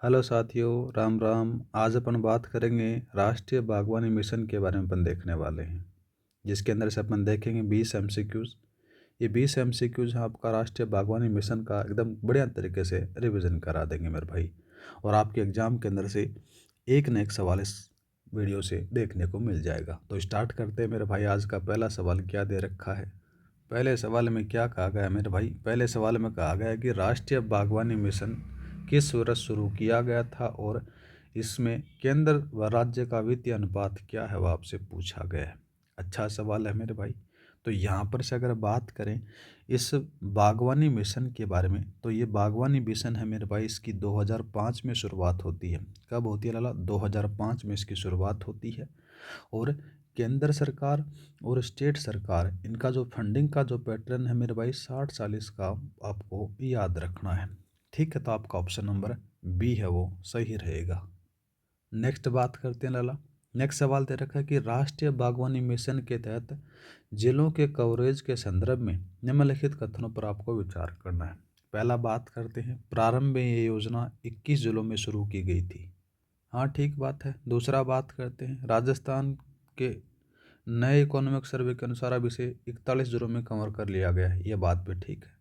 Hello साथियों, राम राम। आज अपन बात करेंगे राष्ट्रीय बागवानी मिशन के बारे में। अपन देखने वाले हैं जिसके अंदर से अपन देखेंगे 20 एमसीक्यूज। ये 20 एमसीक्यूज आपका राष्ट्रीय बागवानी मिशन का एकदम बढ़िया तरीके से रिवीजन करा देंगे मेरे भाई। और आपके एग्जाम के अंदर से एक न एक सवाल इस वीडियो से देखने को मिल जाएगा। तो स्टार्ट करते हैं मेरे भाई। आज का पहला सवाल क्या दे रखा है। पहले सवाल में क्या कहा गया है मेरे भाई। पहले सवाल में कहा गया है कि राष्ट्रीय बागवानी मिशन किस वर्ष शुरू किया गया था और इसमें केंद्र व राज्य का वित्तीय अनुपात क्या है, वह आपसे पूछा गया है। अच्छा सवाल है मेरे भाई। तो यहाँ पर से अगर बात करें इस बागवानी मिशन के बारे में, तो ये बागवानी मिशन है मेरे भाई, इसकी 2005 में शुरुआत होती है। कब होती है लाला? 2005 में इसकी शुरुआत होती है। और केंद्र सरकार और स्टेट सरकार, इनका जो फंडिंग का जो पैटर्न है मेरे भाई, 60-40 का आपको याद रखना है। ठीक है, तो आपका ऑप्शन नंबर बी है वो सही रहेगा। नेक्स्ट बात करते हैं लाला। नेक्स्ट सवाल दे रखा है कि राष्ट्रीय बागवानी मिशन के तहत जिलों के कवरेज के संदर्भ में निम्नलिखित कथनों पर आपको विचार करना है। पहला बात करते हैं, प्रारंभ में ये योजना 21 जिलों में शुरू की गई थी। हाँ, ठीक बात है। दूसरा बात करते हैं, राजस्थान के नए इकोनॉमिक सर्वे के अनुसार अब इसे 41 जिलों में कवर कर लिया गया है। ये बात भी ठीक है।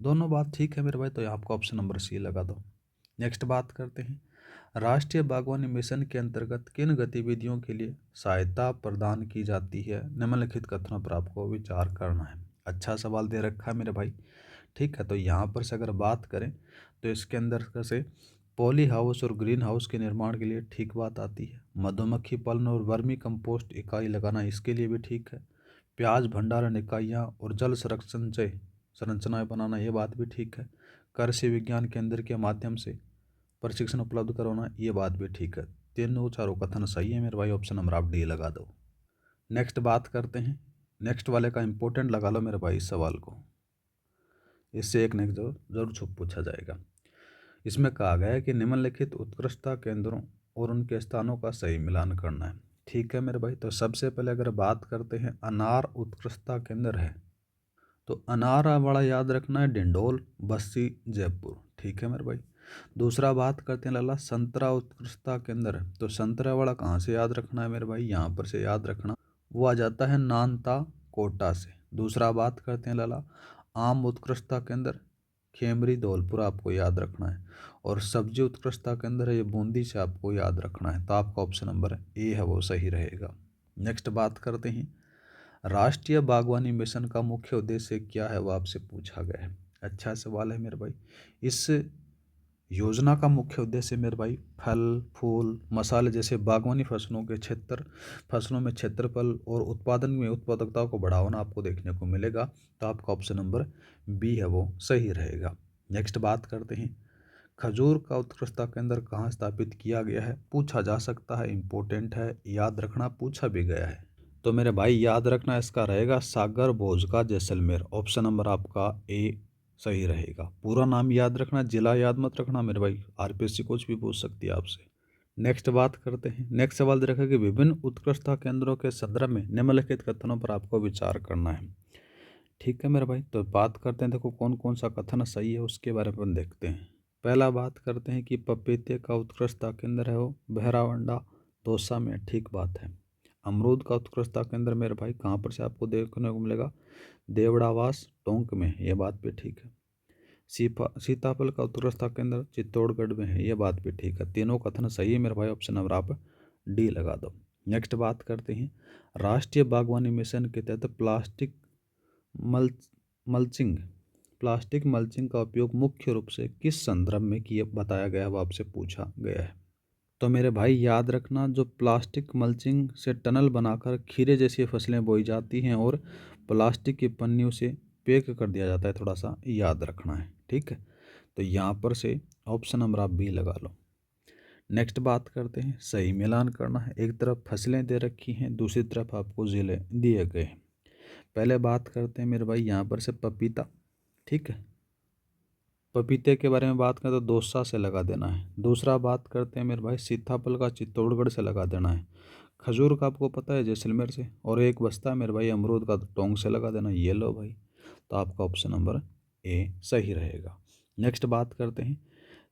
दोनों बात ठीक है मेरे भाई, तो आपको ऑप्शन नंबर सी लगा दो। नेक्स्ट बात करते हैं, राष्ट्रीय बागवानी मिशन के अंतर्गत किन गतिविधियों के लिए सहायता प्रदान की जाती है, निम्नलिखित कथनों पर आपको विचार करना है। अच्छा सवाल दे रखा है मेरे भाई। ठीक है, तो यहाँ पर से अगर बात करें तो इसके अंदर से पॉली हाउस और ग्रीन हाउस के निर्माण के लिए ठीक बात आती है। मधुमक्खी पालन और वर्मी कंपोस्ट इकाई लगाना, इसके लिए भी ठीक है। प्याज भंडारण इकाइयाँ और जल संरक्षण संरचनाएं बनाना, ये बात भी ठीक है। कृषि विज्ञान केंद्र के माध्यम से प्रशिक्षण उपलब्ध करवाना, ये बात भी ठीक है। तीनों चारों कथन सही है मेरे भाई, ऑप्शन नंबर आप डी लगा दो। नेक्स्ट बात करते हैं, नेक्स्ट वाले का इंपॉर्टेंट लगा लो मेरे भाई इस सवाल को, इससे एक नेक्स्ट जरूर छुप पूछा जाएगा। इसमें कहा गया है कि निम्नलिखित उत्कृष्टता केंद्रों और उनके स्थानों का सही मिलान करना है। ठीक है मेरे भाई, तो सबसे पहले अगर बात करते हैं अनार उत्कृष्टता केंद्र है, तो अनार वाला याद रखना है डिंडोल, बस्सी, जयपुर। ठीक है मेरे भाई। दूसरा बात करते हैं लाला संतरा उत्कृष्टता केंद्र है, तो संतरा वाला कहाँ से याद रखना है मेरे भाई, यहाँ पर से याद रखना, वो आ जाता है नानता, कोटा से। दूसरा बात करते हैं लाला आम उत्कृष्टता केंद्र, खेमरी, धौलपुर आपको याद रखना है। और सब्जी उत्कृष्टता केंद्र है, ये बूंदी से आपको याद रखना है। तो आपका ऑप्शन नंबर ए है वो सही रहेगा। नेक्स्ट बात करते हैं, राष्ट्रीय बागवानी मिशन का मुख्य उद्देश्य क्या है, वो आपसे पूछा गया है। अच्छा सवाल है मेरे भाई। इस योजना का मुख्य उद्देश्य मेरे भाई फल, फूल, मसाले जैसे बागवानी फसलों में क्षेत्रफल और उत्पादन में उत्पादकता को बढ़ाना आपको देखने को मिलेगा। तो आपका ऑप्शन नंबर बी है वो सही रहेगा। नेक्स्ट बात करते हैं, खजूर का उत्कृष्टता केंद्र कहाँ स्थापित किया गया है, पूछा जा सकता है, इंपॉर्टेंट है, याद रखना, पूछा भी गया है। तो मेरे भाई याद रखना, इसका रहेगा सागर भोजका जैसलमेर। ऑप्शन नंबर आपका ए सही रहेगा। पूरा नाम याद रखना, जिला याद मत रखना मेरे भाई, आरपीएससी कुछ भी पूछ सकती है आपसे। नेक्स्ट बात करते हैं, नेक्स्ट सवाल दे रखा है कि विभिन्न उत्कृष्टता केंद्रों के संदर्भ में निम्नलिखित कथनों पर आपको विचार करना है। ठीक है मेरे भाई, तो बात करते हैं, देखो कौन कौन सा कथन सही है उसके बारे में देखते हैं। पहला बात करते हैं कि पपीते का उत्कृष्टता केंद्र है वो बहरावंडा, दौसा में। ठीक बात है। अमरूद का उत्कृष्टता केंद्र मेरे भाई कहाँ पर से आपको देखने को मिलेगा, देवड़ावास, टोंक में। ये बात भी ठीक है। सीताफल का उत्कृष्टता केंद्र चित्तौड़गढ़ में है। ये बात भी ठीक है। तीनों कथन सही है मेरे भाई, ऑप्शन नंबर आप डी लगा दो। नेक्स्ट बात करते हैं, राष्ट्रीय बागवानी मिशन के तहत मल्चिंग प्लास्टिक मल्चिंग का उपयोग मुख्य रूप से किस संदर्भ में किया बताया गया है, वो आपसे पूछा गया है। तो मेरे भाई याद रखना, जो प्लास्टिक मल्चिंग से टनल बनाकर खीरे जैसी फसलें बोई जाती हैं और प्लास्टिक की पन्नियों से पैक कर दिया जाता है, थोड़ा सा याद रखना है। ठीक है, तो यहाँ पर से ऑप्शन नंबर आप बी लगा लो। नेक्स्ट बात करते हैं, सही मिलान करना है। एक तरफ फसलें दे रखी हैं, दूसरी तरफ आपको ज़िले दिए गए हैं। पहले बात करते हैं मेरे भाई यहाँ पर से पपीता। ठीक है, पपीते के बारे में बात करें तो दौसा से लगा देना है। दूसरा बात करते हैं मेरे भाई सीताफल का चित्तौड़गढ़ से लगा देना है। खजूर का आपको पता है जैसलमेर से। और एक बस्ता है मेरे भाई अमरूद का, तो टोंक से लगा देना। ये लो भाई, तो आपका ऑप्शन नंबर ए सही रहेगा। नेक्स्ट बात करते हैं,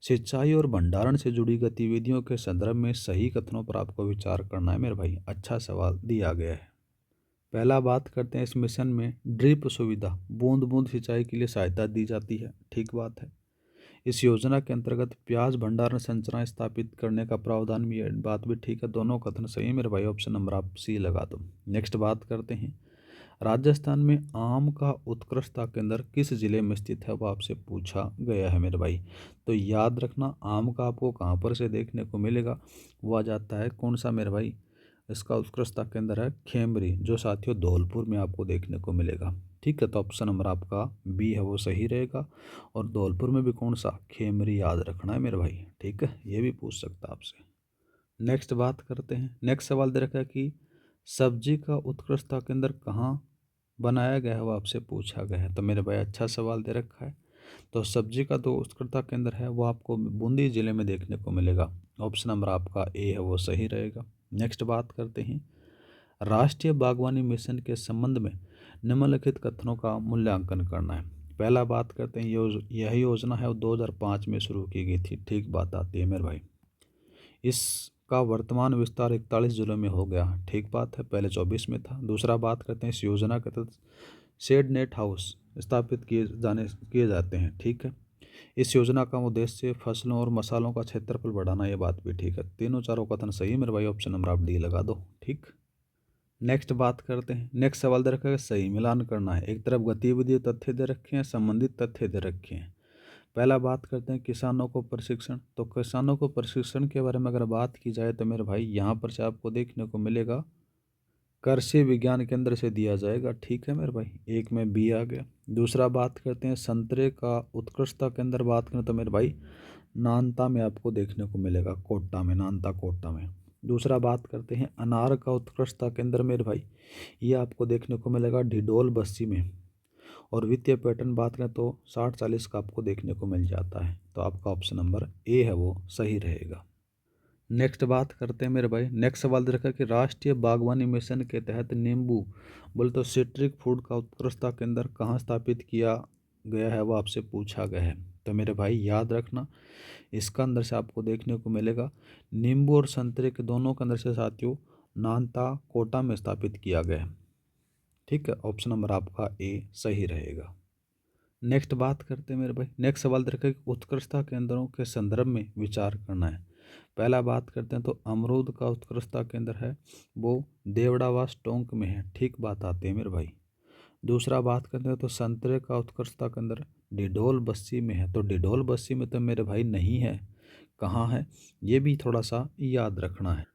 सिंचाई और भंडारण से जुड़ी गतिविधियों के संदर्भ में सही कथनों पर आपको विचार करना है मेरे भाई। अच्छा सवाल दिया गया है। पहला बात करते हैं, इस मिशन में ड्रिप सुविधा बूंद बूंद सिंचाई के लिए सहायता दी जाती है। ठीक बात है। इस योजना के अंतर्गत प्याज भंडारण संरचना स्थापित करने का प्रावधान भी है। बात भी ठीक है, दोनों कथन सही है मेरे भाई। ऑप्शन नंबर आप सी लगा दो। नेक्स्ट बात करते हैं, राजस्थान में आम का उत्कृष्टता केंद्र किस जिले में स्थित है, वो आपसे पूछा गया है मेरे भाई। तो याद रखना, आम का आपको कहाँ पर से देखने को मिलेगा, वो आ जाता है कौन सा मेरे भाई, इसका उत्कृष्टता केंद्र है खेमरी, जो साथियों धौलपुर में आपको देखने को मिलेगा। ठीक है, तो ऑप्शन नंबर आपका बी है वो सही रहेगा। और धौलपुर में भी कौन सा, खेमरी, याद रखना है मेरे भाई। ठीक है, ये भी पूछ सकता है आपसे। नेक्स्ट बात करते हैं, नेक्स्ट सवाल दे रखा है कि सब्जी का उत्कृष्टता केंद्र कहाँ बनाया गया है, वो आपसे पूछा गया है। तो मेरे भाई अच्छा सवाल दे रखा है। तो सब्जी का जो उत्कृष्टता केंद्र है वो आपको बूंदी जिले में देखने को मिलेगा। ऑप्शन नंबर आपका ए है वो सही रहेगा। नेक्स्ट बात करते हैं, राष्ट्रीय बागवानी मिशन के संबंध में निम्नलिखित कथनों का मूल्यांकन करना है। पहला बात करते हैं, यह योजना है वो 2005 में शुरू की गई थी। ठीक बात आती है मेरे भाई। इसका वर्तमान विस्तार 41 जिलों में हो गया। ठीक बात है, पहले 24 में था। दूसरा बात करते हैं, इस योजना के तहत शेड नेट हाउस स्थापित किए जाते हैं। ठीक है, इस योजना का उद्देश्य फसलों और मसालों का क्षेत्रफल बढ़ाना, ये बात भी ठीक है। तीनों चारों कथन सही है मेरे भाई। ऑप्शन नंबर आप डी लगा दो। ठीक, नेक्स्ट बात करते हैं, नेक्स्ट सवाल दे रखा है सही मिलान करना है। एक तरफ गतिविधि तथ्य दे रखे हैं, संबंधित तथ्य दे रखे हैं। पहला बात करते हैं किसानों को प्रशिक्षण। तो किसानों को प्रशिक्षण के बारे में अगर बात की जाए तो मेरे भाई यहाँ पर से आपको देखने को मिलेगा कृषि विज्ञान केंद्र से दिया जाएगा। ठीक है मेरे भाई, एक में बी आ गया। दूसरा बात करते हैं संतरे का उत्कृष्टता केंद्र, बात करें तो मेरे भाई नानता में आपको देखने को मिलेगा, कोटा में, नानता कोटा में। दूसरा बात करते हैं अनार का उत्कृष्टता केंद्र मेरे भाई, ये आपको देखने को मिलेगा ढिडोल बस्सी में। और वित्तीय पैटर्न बात करें तो 60-40 का आपको देखने को मिल जाता है। तो आपका ऑप्शन नंबर ए है वो सही रहेगा। नेक्स्ट बात करते हैं मेरे भाई, नेक्स्ट सवाल दे रखा है कि राष्ट्रीय बागवानी मिशन के तहत नींबू बोले तो सिट्रिक फूड का उत्कृष्टता केंद्र कहाँ स्थापित किया गया है, वो आपसे पूछा गया है। तो मेरे भाई याद रखना, इसका अंदर से आपको देखने को मिलेगा नींबू और संतरे के दोनों के अंदर से साथियों नानता कोटा में स्थापित किया गया है। ठीक है, ऑप्शन नंबर आपका ए सही रहेगा। नेक्स्ट बात करते हैं मेरे भाई, नेक्स्ट सवाल दे रखा है कि उत्कृष्टता केंद्रों के संदर्भ में विचार करना है। पहला बात करते हैं तो अमरूद का उत्कृष्टता केंद्र है वो देवड़ावास टोंक में है। ठीक बात आती है मेरे भाई। दूसरा बात करते हैं तो संतरे का उत्कृष्टता केंद्र डिडोल बस्सी में है। तो डिडोल बस्सी में तो मेरे भाई नहीं है, कहाँ है, ये भी थोड़ा सा याद रखना है।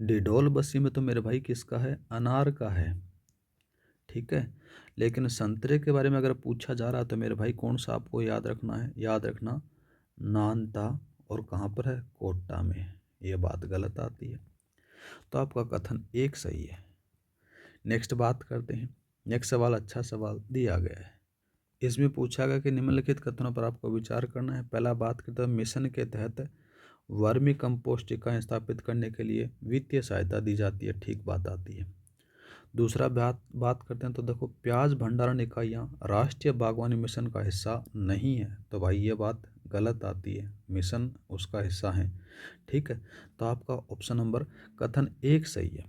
डिडोल बस्सी में तो मेरे भाई किसका है, अनार का है। ठीक है, लेकिन संतरे के बारे में अगर पूछा जा रहा तो मेरे भाई कौन सा आपको याद रखना है, याद रखना नानता, और कहाँ पर है, कोटा में। ये बात गलत आती है। तो आपका कथन एक सही है। नेक्स्ट बात करते हैं, नेक्स्ट सवाल अच्छा सवाल दिया गया है। इसमें पूछा गया कि निम्नलिखित कथनों पर आपको विचार करना है। पहला बात करते हैं मिशन के तहत वर्मी कंपोस्ट इकाई स्थापित करने के लिए वित्तीय सहायता दी जाती है। ठीक बात आती है। दूसरा बात करते हैं तो देखो प्याज भंडारण इकाइयाँ राष्ट्रीय बागवानी मिशन का हिस्सा नहीं है। तो भाई ये बात गलत आती है, मिशन उसका हिस्सा है। ठीक है, तो आपका ऑप्शन नंबर कथन एक सही है,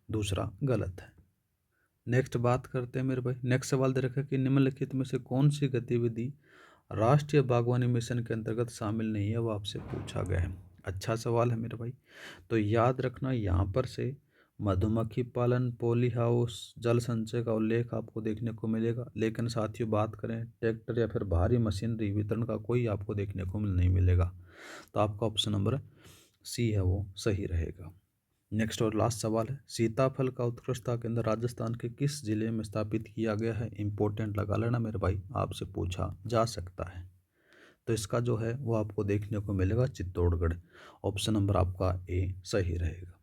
दूसरा गलत है। नेक्स्ट बात करते हैं मेरे भाई, नेक्स्ट सवाल दे रखा है कि निम्नलिखित में से कौन सी गतिविधि राष्ट्रीय बागवानी मिशन के अंतर्गत शामिल नहीं है, वो आपसे पूछा गया है। अच्छा सवाल है मेरे भाई। तो याद रखना, यहाँ पर से मधुमक्खी पालन, पॉली हाउस, जल संचय का उल्लेख आपको देखने को मिलेगा। लेकिन साथियों बात करें ट्रैक्टर या फिर भारी मशीनरी वितरण का कोई आपको देखने को नहीं मिलेगा। तो आपका ऑप्शन नंबर सी है वो सही रहेगा। नेक्स्ट और लास्ट सवाल है, सीताफल का उत्कृष्टता केंद्र राजस्थान के किस जिले में स्थापित किया गया है। इंपॉर्टेंट लगा लेना मेरे भाई, आपसे पूछा जा सकता है। तो इसका जो है वो आपको देखने को मिलेगा चित्तौड़गढ़। ऑप्शन नंबर आपका ए सही रहेगा।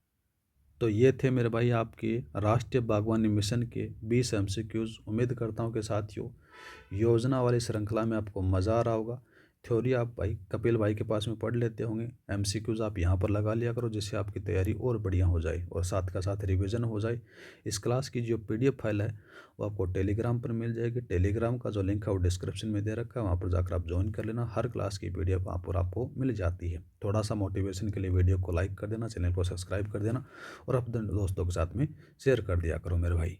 तो ये थे मेरे भाई आपके राष्ट्रीय बागवानी मिशन के 20 एमसीक्यूज़। उम्मीद करता हूँ कि साथियों योजना वाली श्रृंखला में आपको मज़ा आ रहा होगा। थ्योरी आप भाई कपिल भाई के पास में पढ़ लेते होंगे, एमसीक्यूज़ आप यहाँ पर लगा लिया करो, जिससे आपकी तैयारी और बढ़िया हो जाए और साथ का साथ रिवीजन हो जाए। इस क्लास की जो पीडीएफ फाइल है वो आपको टेलीग्राम पर मिल जाएगी। टेलीग्राम का जो लिंक है वो डिस्क्रिप्शन में दे रखा है, वहाँ पर जाकर आप ज्वाइन कर लेना। हर क्लास की पीडीएफ वहाँ पर आपको मिल जाती है। थोड़ा सा मोटिवेशन के लिए वीडियो को लाइक कर देना, चैनल को सब्सक्राइब कर देना और अपने दोस्तों के साथ में शेयर कर दिया करो मेरे भाई।